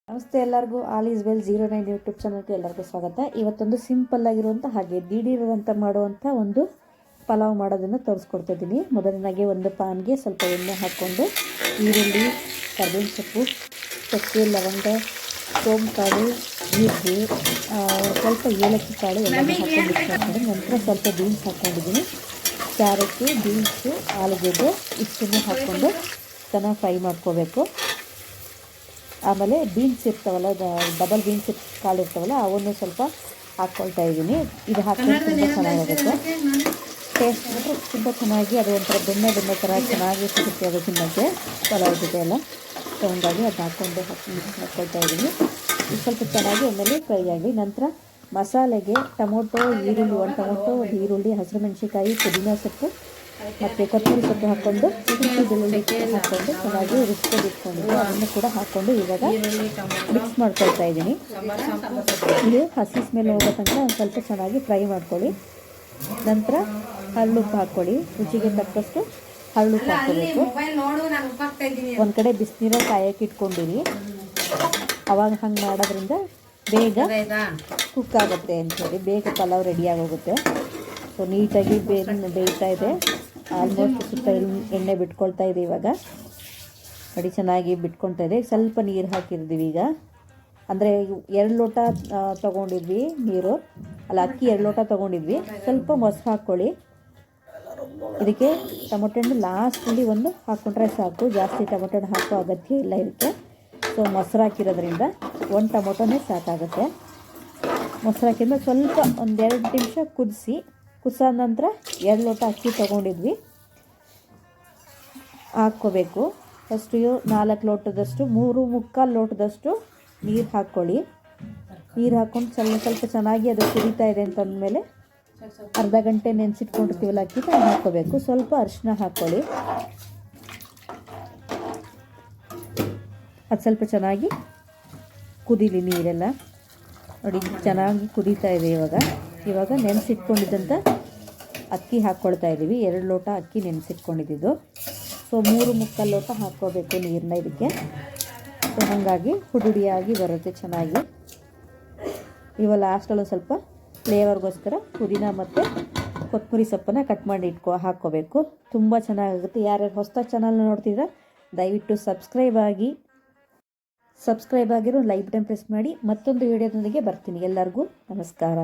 ನಮಸ್ತೆ ಎಲ್ಲರಿಗೂ all is well 09 YouTube ಚಾನಲ್ಗೆ ಎಲ್ಲರಿಗೂ ಸ್ವಾಗತ. ಇವತ್ತೊಂದು ಸಿಂಪಲ್ ಆಗಿರುವಂಥ ಹಾಗೆ ದಿಢೀರಂತ ಮಾಡುವಂಥ ಒಂದು ಪಲಾವ್ ಮಾಡೋದನ್ನು ತೋರಿಸ್ಕೊಡ್ತಾ ಇದ್ದೀನಿ. ಮೊದಲನಾಗಿ ಒಂದು ಪಾನ್ಗೆ ಸ್ವಲ್ಪ ಎಣ್ಣೆ ಹಾಕ್ಕೊಂಡು ಈರುಳ್ಳಿ, ಕರಿಬೇವಿನ ಸೊಪ್ಪು, ಚಕ್ಕೆ, ಲವಂಗ, ಸೋಂಪು ಕಾಳು, ಜೀರಿಗೆ, ಸ್ವಲ್ಪ ಏಲಕ್ಕಿ ಕಾಳು ಎಲ್ಲನೂ ಹಾಕೊಂಡು ಮಿಕ್ಸ್ ಮಾಡ್ಕೊಂಡು ನಂತರ ಸ್ವಲ್ಪ ಬೀನ್ಸ್ ಹಾಕ್ಕೊಂಡಿದ್ದೀನಿ. ಕ್ಯಾರೆಟು, ಬೀನ್ಸು, ಆಲೂಗೆಡ್ಡೆ ಇಷ್ಟನ್ನು ಹಾಕ್ಕೊಂಡು ಚೆನ್ನಾಗಿ ಫ್ರೈ ಮಾಡ್ಕೋಬೇಕು. ಆಮೇಲೆ ಬೀನ್ಸ್ ಇರ್ತಾವಲ್ಲ, ಡಬಲ್ ಬೀನ್ಸ್ ಕಾಳು ಇರ್ತಾವಲ್ಲ ಅವನ್ನು ಸ್ವಲ್ಪ ಹಾಕ್ಕೊಳ್ತಾ ಇದ್ದೀನಿ. ಇದು ಹಾಕಿದ್ರೆ ತುಂಬ ಚೆನ್ನಾಗಿರುತ್ತೆ. ಟೇಸ್ಟ್ ಮಾತ್ರ ತುಂಬ ಚೆನ್ನಾಗಿ ಅದು ಒಂಥರ ಬೆಣ್ಣೆ ಥರ ಚೆನ್ನಾಗಿ ಸಿಗುತ್ತೆ ಅದು ತಿನ್ನೋಕ್ಕೆ ಪಲಾವ್ ಜೊತೆ ಎಲ್ಲ. ಸೊ ಹಂಗಾಗಿ ಅದು ಹಾಕ್ಕೊಂಡು ಮಿಕ್ಸ್ ಮಾಡ್ಕೊಳ್ತಾ ಇದ್ದೀನಿ. ಇದು ಸ್ವಲ್ಪ ಚೆನ್ನಾಗಿ ಎಣ್ಣೆಲಿ ಫ್ರೈ ಆಗಿ ನಂತರ ಮಸಾಲೆಗೆ ಟೊಮೊಟೊ, ಈರುಳ್ಳಿ, ಒಂದು ಟೊಮೊಟೊ, ಒಂದು ಈರುಳ್ಳಿ, ಹಸಿರುಮೆಣಸಿನ್ಕಾಯಿ, ಪುದೀನ ಸೊಪ್ಪು ಮತ್ತು ಕೊತ್ತಂಬರಿ ಸೊಪ್ಪು ಹಾಕ್ಕೊಂಡು ಬೆಳ್ಳುಳ್ಳಿ ಹಾಕ್ಕೊಂಡು ಚೆನ್ನಾಗಿ ರುಬ್ಕೊಂಡು ಇಟ್ಕೊಂಡಿದ್ದು ಅದನ್ನು ಕೂಡ ಹಾಕ್ಕೊಂಡು ಇವಾಗ ಮಿಕ್ಸ್ ಮಾಡ್ಕೊಳ್ತಾ ಇದ್ದೀನಿ. ಇದು ಹಸಿ ಸ್ಮೆಲ್ ಹೋಗೋ ತನಕ ಒಂದು ಸ್ವಲ್ಪ ಚೆನ್ನಾಗಿ ಫ್ರೈ ಮಾಡ್ಕೊಳ್ಳಿ. ನಂತರ ಹಳ್ಳುಪ್ಪು ಹಾಕ್ಕೊಳ್ಳಿ, ರುಚಿಗೆ ತಕ್ಕಷ್ಟು ಹಳ್ಳುಪ್ಪು ಹಾಕ್ಕೋಬೇಕು. ಒಂದು ಕಡೆ ಬಿಸಿನೀರ ಕಾಯಕ್ಕೆ ಇಟ್ಕೊಂಡಿರಿ, ಅವಾಗ ಹಂಗೆ ಮಾಡೋದ್ರಿಂದ ಬೇಗ ಕುಕ್ ಆಗುತ್ತೆ ಅಂಥೇಳಿ, ಬೇಗ ಪಲಾವ್ ರೆಡಿಯಾಗಿ ಹೋಗುತ್ತೆ. ಸೊ ನೀಟಾಗಿ ಬೇಯ್ತಾ ಇದೆ. ಆಲ್ಮೋಸ್ಟ್ ಸುತ್ತ ಎಣ್ಣೆ ಬಿಟ್ಕೊಳ್ತಾ ಇದೆ. ಇವಾಗ ನೋಡಿ ಚೆನ್ನಾಗಿ ಬಿಟ್ಕೊಳ್ತಾ ಇದೆ. ಸ್ವಲ್ಪ ನೀರು ಹಾಕಿರ್ತೀವಿ ಈಗ, ಅಂದರೆ 2 ಲೋಟ ತೊಗೊಂಡಿದ್ವಿ ನೀರು, ಅಲ್ಲ ಅಕ್ಕಿ 2 ಲೋಟ ತೊಗೊಂಡಿದ್ವಿ. ಸ್ವಲ್ಪ ಮೊಸರು ಹಾಕ್ಕೊಳ್ಳಿ. ಇದಕ್ಕೆ ಟೊಮೊಟೊ ಹಣ್ಣು ಲಾಸ್ಟಲ್ಲಿ ಒಂದು ಹಾಕ್ಕೊಂಡ್ರೆ ಸಾಕು, ಜಾಸ್ತಿ ಟೊಮೊಟೊ ಹಣ್ಣು ಹಾಕೋ ಅಗತ್ಯ ಇಲ್ಲ ಇದಕ್ಕೆ. ಸೊ ಮೊಸರು ಹಾಕಿರೋದ್ರಿಂದ 1 ಟೊಮೊಟೊನೇ ಸಾಕಾಗುತ್ತೆ. ಮೊಸರು ಹಾಕಿದ್ಮೇಲೆ ಸ್ವಲ್ಪ ಒಂದು 2 ನಿಮಿಷ ಕುದಿಸಾದ ನಂತರ 2 ಲೋಟ ಅಕ್ಕಿ ತೊಗೊಂಡಿದ್ವಿ ಹಾಕ್ಕೋಬೇಕು. ಫಸ್ಟು 4 ಲೋಟದಷ್ಟು 3 ಲೋಟದಷ್ಟು ನೀರು ಹಾಕ್ಕೊಳ್ಳಿ. ನೀರು ಹಾಕ್ಕೊಂಡು ಸ್ವಲ್ಪ ಚೆನ್ನಾಗಿ ಅದು ಕುದೀತಾ ಇದೆ ಅಂತಂದಮೇಲೆ ಅರ್ಧ ಗಂಟೆ ನೆನೆಸಿಟ್ಕೊಂಡಿರ್ತೀವಲ್ಲ ಅಕ್ಕಿ ಹಾಕ್ಕೋಬೇಕು. ಸ್ವಲ್ಪ ಅರಿಶಿನ ಹಾಕ್ಕೊಳ್ಳಿ. ಅದು ಸ್ವಲ್ಪ ಚೆನ್ನಾಗಿ ಕುದೀಲಿ ನೀರೆಲ್ಲ. ನೋಡಿ ಚೆನ್ನಾಗಿ ಕುದೀತಾ ಇದೆ. ಇವಾಗ ನೆನೆಸಿಟ್ಕೊಂಡಿದ್ದಂಥ ಅಕ್ಕಿ ಹಾಕ್ಕೊಳ್ತಾ ಇದ್ದೀವಿ. 2 ಲೋಟ ಅಕ್ಕಿ ನೆನೆಸಿಟ್ಕೊಂಡಿದ್ದು. ಸೊ 3 ಲೋಟ ಹಾಕ್ಕೋಬೇಕು ನೀರನ್ನ ಇದಕ್ಕೆ. ಸೊ ಹಾಗಾಗಿ ಹುಡುಡಿಯಾಗಿ ಬರುತ್ತೆ ಚೆನ್ನಾಗಿ. ಇವಾಗ ಲಾಸ್ಟಲ್ಲಿ ಸ್ವಲ್ಪ ಫ್ಲೇವರ್ಗೋಸ್ಕರ ಪುದೀನ ಮತ್ತು ಕೊತ್ತಂಬರಿ ಸೊಪ್ಪನ್ನು ಕಟ್ ಮಾಡಿ ಹಾಕ್ಕೋಬೇಕು. ತುಂಬ ಚೆನ್ನಾಗಾಗುತ್ತೆ. ಯಾರ್ಯಾರು ಹೊಸ ಚಾನಲ್ನ ನೋಡ್ತಿದ್ರೆ ದಯವಿಟ್ಟು ಸಬ್ಸ್ಕ್ರೈಬ್ ಆಗಿರೋ ಲೈಕ್ ಬಟನ್ ಪ್ರೆಸ್ ಮಾಡಿ. ಮತ್ತೊಂದು ವಿಡಿಯೋದೊಂದಿಗೆ ಬರ್ತೀನಿ. ಎಲ್ಲರಿಗೂ ನಮಸ್ಕಾರ.